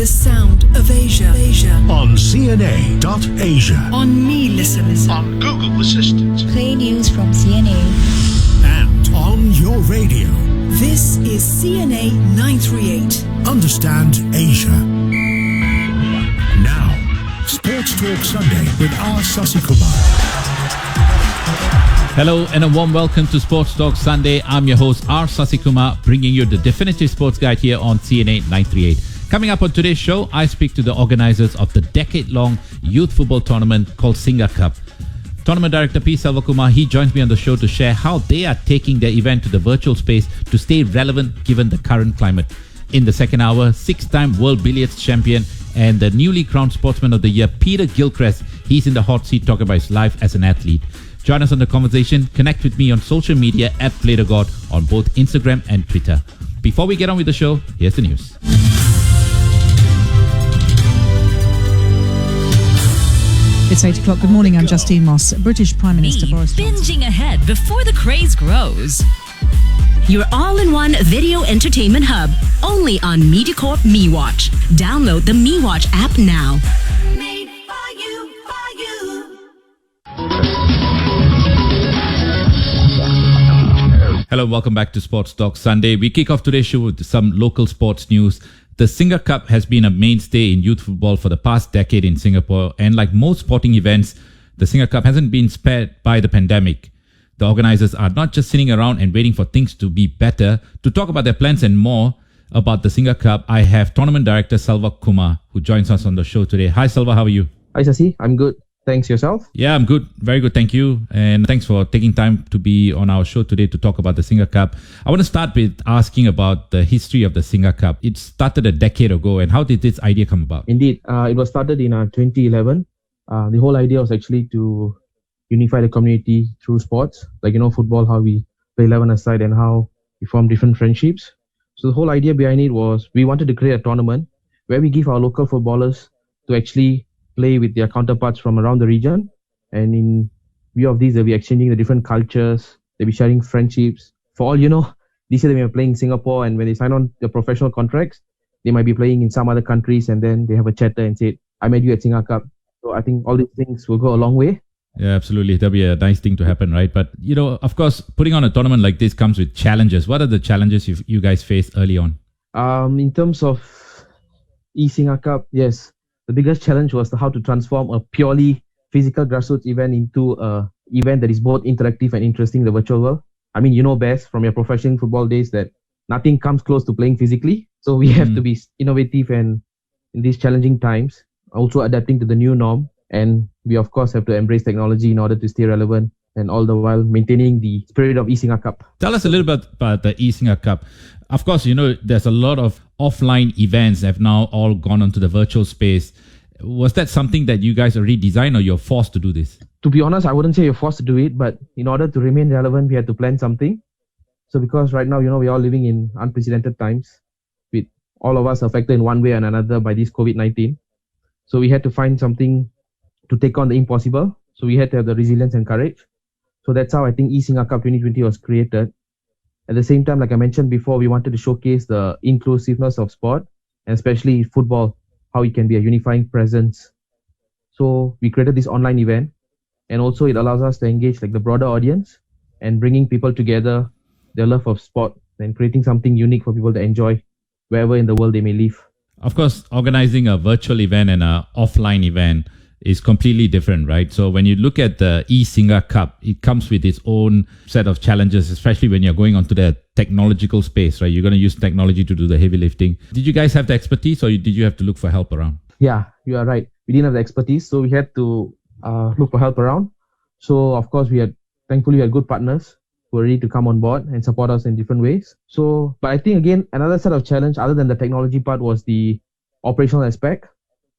The sound of Asia. On CNA.Asia. On Me Listen. On Google Assistant. Play news from CNA. And on your radio. This is CNA938. Understand Asia. Now, Sports Talk Sunday with Sasikumar. Hello and a warm welcome to Sports Talk Sunday. I'm your host Sasikumar, bringing you the definitive sports guide here on CNA938. Coming up on today's show, I speak to the organizers of the decade-long youth football tournament called SingaCup. Tournament Director Selvakumar, he joins me on the show to share how they are taking their event to the virtual space to stay relevant given the current climate. In the second hour, six-time World Billiards champion and the newly crowned Sportsman of the Year, Peter Gilchrist, he's in the hot seat talking about his life as an athlete. Join us on the conversation. Connect with me on social media at PlayTheGod on both Instagram and Twitter. Before we get on with the show, here's the news. It's 8 o'clock. Good morning, I'm Justine Moss. British Prime Minister Boris Johnson. Binging ahead before the craze grows. Your all-in-one video entertainment hub. Only on MediaCorp MeWatch. Download the MeWatch app now. Made for you, for you. Hello, welcome back to Sports Talk Sunday. We kick off today's show with some local sports news. The SingaCup has been a mainstay in youth football for the past decade in Singapore, and like most sporting events, the SingaCup hasn't been spared by the pandemic. The organizers are not just sitting around and waiting for things to be better. To talk about their plans and more about the SingaCup, I have Tournament Director Selvakumar, who joins us on the show today. Hi Selva, how are you? Hi Sasi, I'm good. Thanks, yourself? Yeah, I'm good. Very good. Thank you. And thanks for taking time to be on our show today to talk about the SingaCup. I want to start with asking about the history of the SingaCup. It started a decade ago. And how did this idea come about? Indeed. It was started in 2011. The whole idea was actually to unify the community through sports. Like, football, how we play 11 aside and how we form different friendships. So the whole idea behind it was we wanted to create a tournament where we give our local footballers to actually play with their counterparts from around the region, and in view of these, they'll be exchanging the different cultures, they'll be sharing friendships. For all this year they may be playing in Singapore, and when they sign on the professional contracts, they might be playing in some other countries, and then they have a chatter and say, I met you at SingaCup. So I think all these things will go a long way. Yeah, absolutely. That'll be a nice thing to happen, right? But, of course, putting on a tournament like this comes with challenges. What are the challenges you guys faced early on? In terms of SingaCup, yes. The biggest challenge was how to transform a purely physical grassroots event into an event that is both interactive and interesting in the virtual world. I mean, you know best from your professional football days that nothing comes close to playing physically. So we have to be innovative and in these challenging times, also adapting to the new norm. And we, of course, have to embrace technology in order to stay relevant and all the while maintaining the spirit of SingaCup. Tell us a little bit about the SingaCup. Of course, there's a lot of offline events that have now all gone onto the virtual space. Was that something that you guys already designed or you're forced to do this? To be honest, I wouldn't say you're forced to do it, but in order to remain relevant, we had to plan something. So because right now, we're all living in unprecedented times with all of us affected in one way or another by this COVID-19. So we had to find something to take on the impossible. So we had to have the resilience and courage. So that's how I think SingaCup 2020 was created. At the same time, like I mentioned before, we wanted to showcase the inclusiveness of sport, and especially football, how it can be a unifying presence. So we created this online event, and also it allows us to engage the broader audience and bringing people together, their love of sport, and creating something unique for people to enjoy wherever in the world they may live. Of course, organizing a virtual event and an offline event is completely different, right? So when you look at the SingaCup, it comes with its own set of challenges, especially when you're going onto the technological space, right? You're going to use technology to do the heavy lifting. Did you guys have the expertise or did you have to look for help around? Yeah, you are right. We didn't have the expertise, so we had to look for help around. So of course, thankfully we had good partners who were ready to come on board and support us in different ways. So, but I think again, another set of challenge other than the technology part was the operational aspect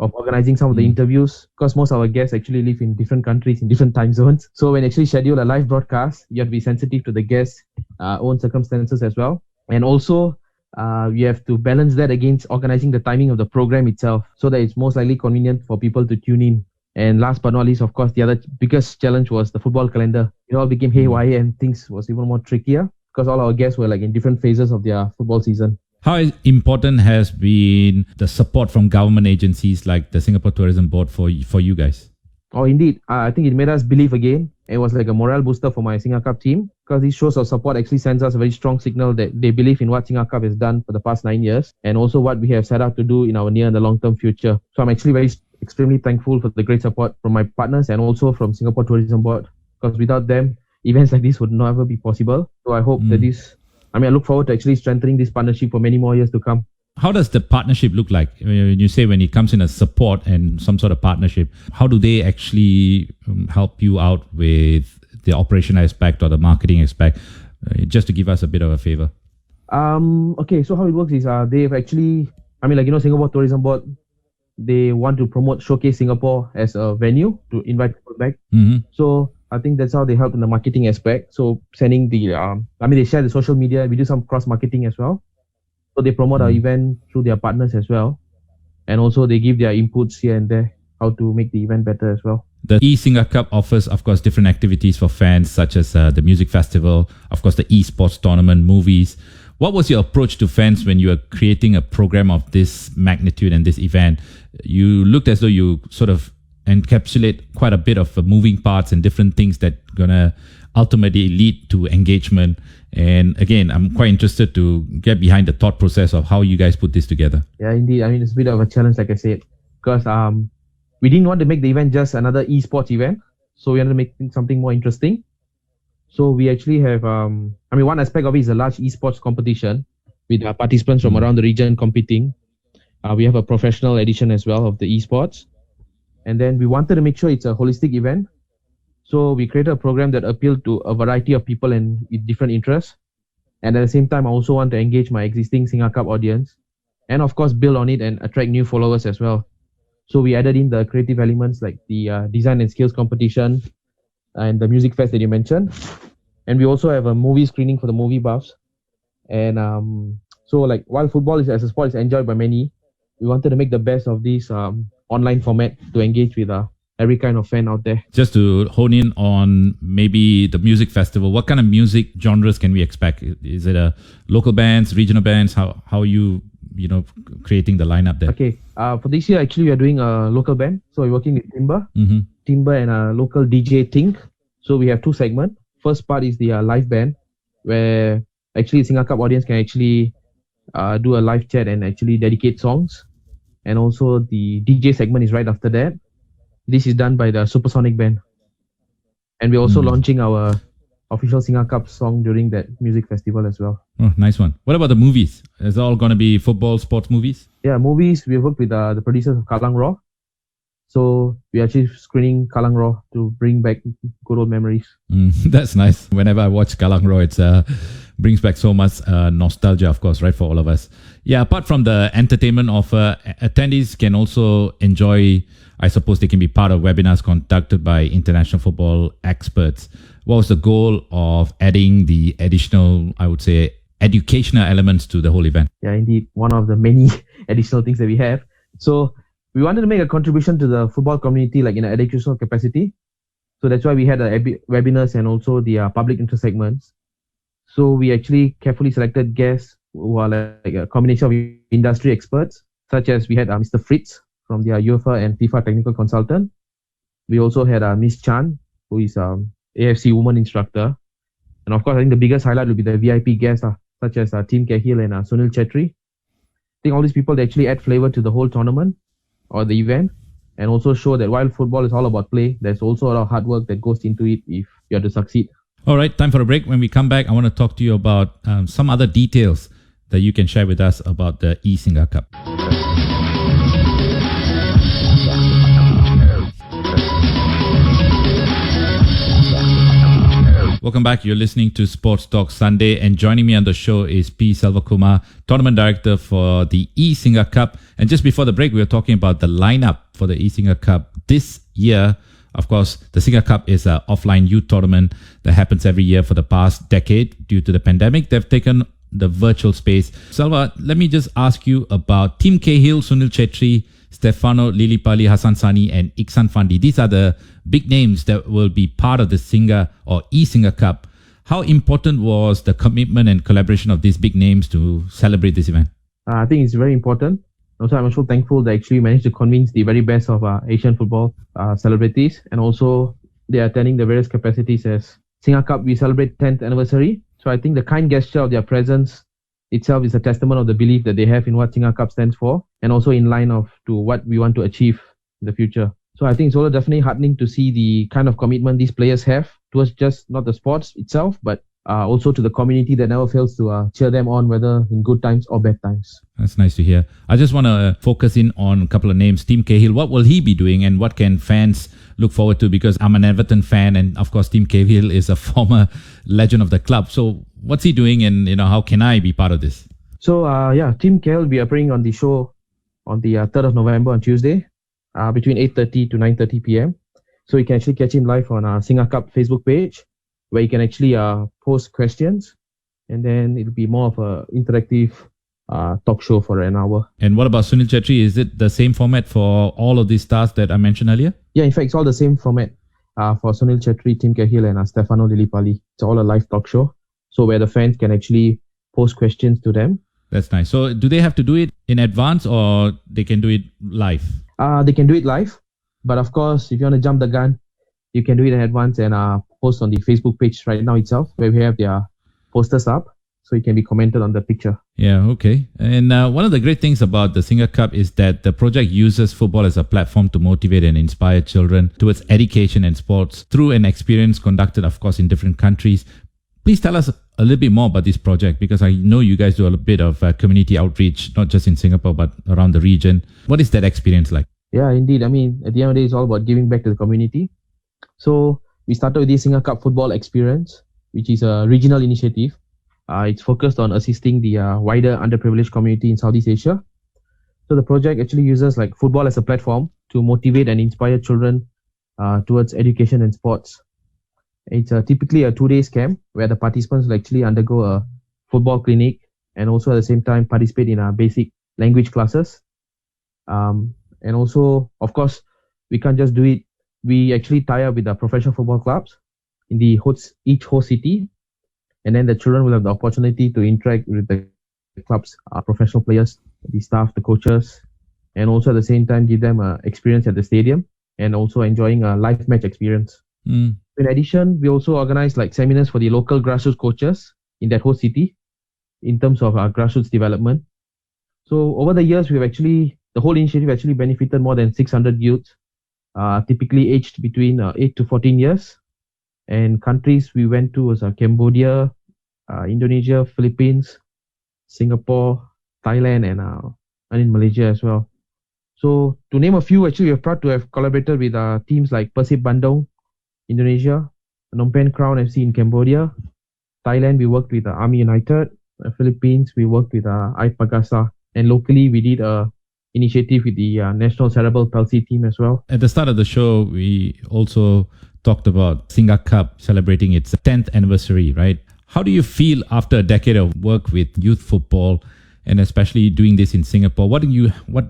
of organizing some of the interviews, because most of our guests actually live in different countries, in different time zones. So when you actually schedule a live broadcast, you have to be sensitive to the guests' own circumstances as well. And also, you have to balance that against organizing the timing of the program itself so that it's most likely convenient for people to tune in. And last but not least, of course, the other biggest challenge was the football calendar. It all became haywire and things was even more trickier because all our guests were in different phases of their football season. How important has been the support from government agencies like the Singapore Tourism Board for you guys? Oh, indeed. I think it made us believe again. It was like a morale booster for my SingaCup team because these shows of support actually sends us a very strong signal that they believe in what SingaCup has done for the past 9 years and also what we have set out to do in our near and the long-term future. So I'm actually extremely thankful for the great support from my partners and also from Singapore Tourism Board because without them, events like this would never be possible. So I hope that I look forward to actually strengthening this partnership for many more years to come. How does the partnership look like? When you say when it comes in as support and some sort of partnership, how do they actually help you out with the operational aspect or the marketing aspect? Just to give us a bit of a favor. Okay, so how it works is they've actually, Singapore Tourism Board, they want to showcase Singapore as a venue to invite people back. Mm-hmm. So I think that's how they help in the marketing aspect. So sending they share the social media. We do some cross-marketing as well. So they promote our event through their partners as well. And also they give their inputs here and there, how to make the event better as well. The SingaCup offers, of course, different activities for fans, such as the music festival, of course, the esports tournament, movies. What was your approach to fans when you were creating a program of this magnitude and this event? You looked as though you sort of encapsulate quite a bit of moving parts and different things that going to ultimately lead to engagement. And again, I'm quite interested to get behind the thought process of how you guys put this together. Yeah, indeed. It's a bit of a challenge, like I said, because we didn't want to make the event just another esports event. So we wanted to make something more interesting. So we actually have, one aspect of it is a large esports competition with participants from around the region competing. We have a professional edition as well of the esports. And then we wanted to make sure it's a holistic event. So we created a program that appealed to a variety of people and with different interests. And at the same time, I also want to engage my existing SingaCup audience and of course build on it and attract new followers as well. So we added in the creative elements like the design and skills competition and the music fest that you mentioned. And we also have a movie screening for the movie buffs. And while football as a sport is enjoyed by many, we wanted to make the best of this online format to engage with every kind of fan out there. Just to hone in on maybe the music festival, what kind of music genres can we expect? Is it local bands, regional bands? How are you creating the lineup there? Okay, for this year actually we are doing a local band. So we're working with Timber and a local DJ Tink. So we have two segments. First part is the live band, where actually SingaCup audience can actually do a live chat and actually dedicate songs. And also the DJ segment is right after that. This is done by the Supersonic Band. And we're also launching our official SingaCup song during that music festival as well. Oh, nice one. What about the movies? Is it all going to be football, sports movies? Yeah, movies. We worked with the producers of Kallang Raw. So we're actually screening Kallang Raw to bring back good old memories. That's nice. Whenever I watch Kallang Raw, it brings back so much nostalgia, of course, right, for all of us. Yeah, apart from the entertainment offer, attendees can also enjoy, I suppose they can be part of webinars conducted by international football experts. What was the goal of adding the additional, I would say, educational elements to the whole event? Yeah, indeed. One of the many additional things that we have. So we wanted to make a contribution to the football community, like in an educational capacity. So that's why we had webinars and also the public interest segments. So we actually carefully selected guests who are like a combination of industry experts, such as we had Mr. Fritz from the UEFA and FIFA technical consultant. We also had Miss Chan, who is AFC woman instructor. And of course, I think the biggest highlight would be the VIP guests, such as Tim Cahill and Sunil Chetri. I think all these people, they actually add flavor to the whole tournament or the event, and also show that while football is all about play, there's also a lot of hard work that goes into it if you are to succeed. All right, time for a break. When we come back, I want to talk to you about some other details that you can share with us about the SingaCup. Welcome back. You're listening to Sports Talk Sunday, and joining me on the show is P. Selvakumar, Tournament Director for the SingaCup. And just before the break, we were talking about the lineup for the SingaCup this year. Of course, the SingaCup is an offline youth tournament that happens every year for the past decade. Due to the pandemic, they've taken the virtual space. Selva, let me just ask you about Tim Cahill, Sunil Chetri, Stefano Lillipali, Hassan Sani, and Iksan Fandi. These are the big names that will be part of the SingaCup. How important was the commitment and collaboration of these big names to celebrate this event? I think it's very important. Also, I'm also thankful that actually managed to convince the very best of Asian football celebrities, and also they are attending the various capacities as SingaCup. We celebrate 10th anniversary. So I think the kind gesture of their presence itself is a testament of the belief that they have in what SingaCup stands for, and also in line to what we want to achieve in the future. So I think it's also definitely heartening to see the kind of commitment these players have towards just not the sports itself, but also to the community that never fails to cheer them on, whether in good times or bad times. That's nice to hear. I just want to focus in on a couple of names. Tim Cahill, what will he be doing and what can fans look forward to? Because I'm an Everton fan, and of course Tim Cahill is a former legend of the club. So what's he doing, and how can I be part of this? So Tim Cahill will be appearing on the show on the 3rd of November on Tuesday between 8:30 to 9:30 p.m. So you can actually catch him live on our SingaCup Facebook page, where you can actually post questions, and then it'll be more of a interactive talk show for an hour. And what about Sunil Chetri? Is it the same format for all of these stars that I mentioned earlier? Yeah, in fact, it's all the same format for Sunil Chetri, Tim Cahill, and Stefano Lillipali. It's all a live talk show, so where the fans can actually post questions to them. That's nice. So do they have to do it in advance, or they can do it live? They can do it live, but of course, if you want to jump the gun, you can do it in advance and post on the Facebook page right now itself, where we have their posters up, so it can be commented on the picture. Yeah, okay. And one of the great things about the SingaCup is that the project uses football as a platform to motivate and inspire children towards education and sports through an experience conducted, of course, in different countries. Please tell us a little bit more about this project, because I know you guys do a bit of community outreach, not just in Singapore, but around the region. What is that experience like? Yeah, indeed. I mean, at the end of the day, it's all about giving back to the community. So we started with the SingaCup Football Experience, which is a regional initiative. It's focused on assisting the wider underprivileged community in Southeast Asia. So the project actually uses football as a platform to motivate and inspire children towards education and sports. It's typically a 2-day camp where the participants will actually undergo a football clinic and also at the same time participate in basic language classes. And also, of course, we can't just do it. We actually tie up with the professional football clubs in each host city, and then the children will have the opportunity to interact with the club's professional players, the staff, the coaches, and also at the same time give them an experience at the stadium and also enjoying a live match experience. In addition, we also organize seminars for the local grassroots coaches in that host city in terms of grassroots development. So over the years, the whole initiative actually benefited more than 600 youths, typically aged between 8 to 14 years. And countries we went to was Cambodia, Indonesia, Philippines, Singapore, Thailand, and in Malaysia as well. So to name a few, actually, we're proud to have collaborated with teams like Persib Bandung, Indonesia, Phnom Penh Crown FC in Cambodia. Thailand, we worked with Army United. Philippines, we worked with Pagasa. And locally, we did a initiative with the National Cerebral Palsy team as well. At the start of the show, we also talked about SingaCup celebrating its 10th anniversary, right? How do you feel after a decade of work with youth football, and especially doing this in Singapore? What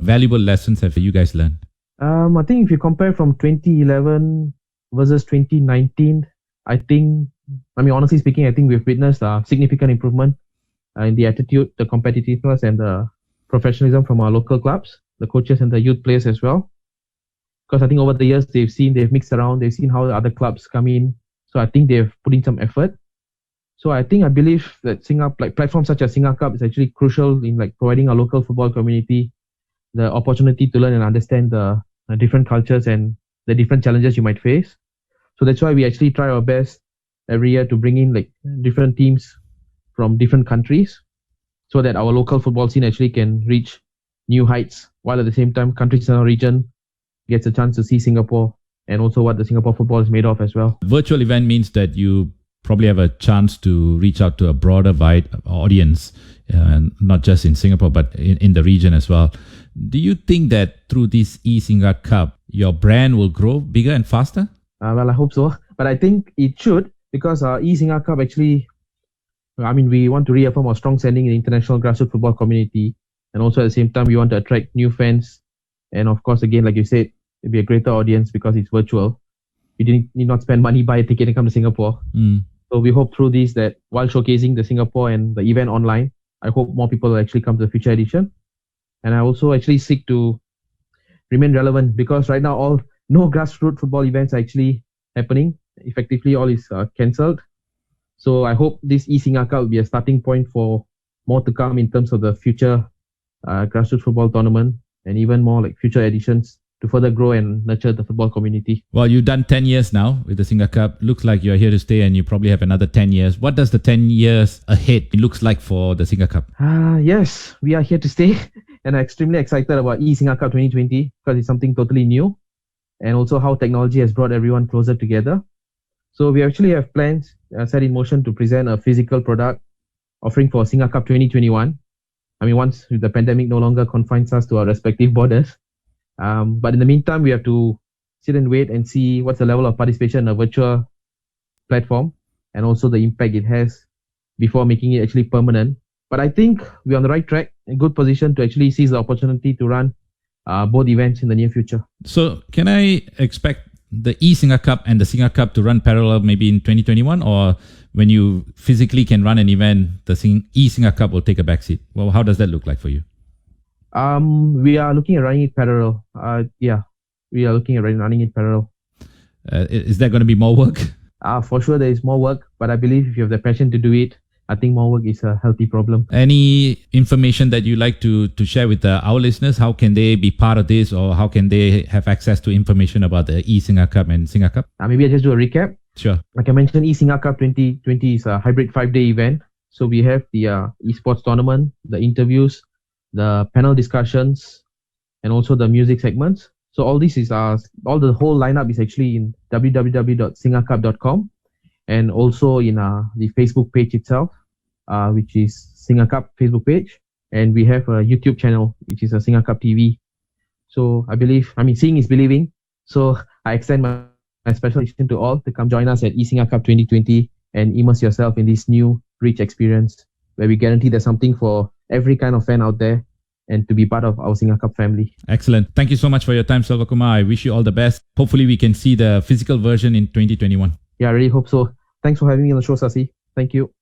valuable lessons have you guys learned? I think if you compare from 2011 versus 2019, honestly speaking, I think we've witnessed a significant improvement in the attitude, the competitiveness, and the professionalism from our local clubs, the coaches and the youth players as well. Because I think over the years, they've mixed around, they've seen how the other clubs come in. So I think they've put in some effort. So I believe that platforms such as SingaCup is actually crucial in providing our local football community the opportunity to learn and understand the different cultures and the different challenges you might face. So that's why we actually try our best every year to bring in different teams from different countries, so that our local football scene actually can reach new heights, while at the same time countries in our region gets a chance to see Singapore and also what the Singapore football is made of as well. Virtual event means that you probably have a chance to reach out to a broader wide audience, not just in Singapore, but in the region as well. Do you think that through this SingaCup, your brand will grow bigger and faster? Well, I hope so. But I think it should, because SingaCup actually, we want to reaffirm our strong standing in the international grassroots football community. And also at the same time, we want to attract new fans. And of course, again, like you said, it'll be a greater audience because it's virtual. You need not spend money, buy a ticket and come to Singapore. So we hope through this that while showcasing the Singapore and the event online, I hope more people will actually come to the future edition. And I also actually seek to remain relevant because right now no grassroots football events are actually happening. Effectively, all is cancelled. So I hope this SingaCup will be a starting point for more to come in terms of the future grassroots football tournament and even more like future editions to further grow and nurture the football community. Well, you've done 10 years now with the SingaCup. Looks like you're here to stay and you probably have another 10 years. What does the 10 years ahead looks like for the SingaCup? Yes, we are here to stay and I'm extremely excited about SingaCup 2020 because it's something totally new and also how technology has brought everyone closer together. So we actually have plans set in motion to present a physical product offering for SingaCup 2021. I mean, once the pandemic no longer confines us to our respective borders. But in the meantime, we have to sit and wait and see what's the level of participation in a virtual platform and also the impact it has before making it actually permanent. But I think we're on the right track, in good position to actually seize the opportunity to run both events in the near future. So can I expect the SingaCup and the SingaCup to run parallel maybe in 2021, or when you physically can run an event, the SingaCup will take a backseat? Well, how does that look like for you? We are looking at running it parallel. We are looking at running it parallel. Is there going to be more work? For sure, there is more work, but I believe if you have the passion to do it, I think more work is a healthy problem. Any information that you like to share with our listeners? How can they be part of this, or how can they have access to information about the SingaCup and SingaCup? Maybe I just do a recap. Sure. Like I mentioned, SingaCup 2020 is a hybrid 5-day event. So we have the esports tournament, the interviews, the panel discussions, and also the music segments. So all this is the whole lineup is actually in www.singacup.com and also in the Facebook page itself, which is SingaCup Facebook page. And we have a YouTube channel, which is a SingaCup TV. So seeing is believing. So I extend my special invitation to all to come join us at SingaCup 2020 and immerse yourself in this new, rich experience where we guarantee there's something for every kind of fan out there and to be part of our SingaCup family. Excellent. Thank you so much for your time, Selvakumar. I wish you all the best. Hopefully we can see the physical version in 2021. Yeah, I really hope so. Thanks for having me on the show, Sasi. Thank you.